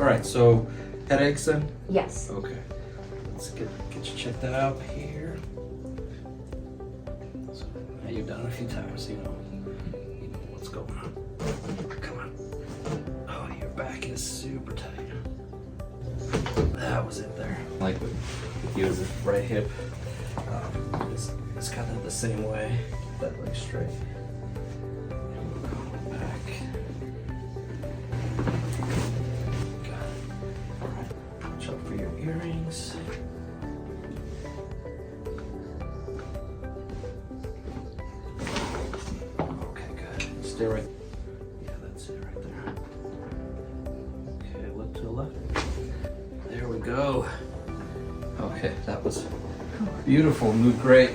All right, so headaches then? Yes. Okay. Let's get you checked out here. So, now you've done it a few times, you know what's going on. Come on. Oh, your back is super tight. That was it there. Like with you as a right hip. It's kind of the same way. That leg straight. Back. Got it. All right. Watch out for your earrings. Okay, good. Stay right. Yeah, that's it right there. Okay, look to the left. There we go. Okay, that was beautiful. Moved great.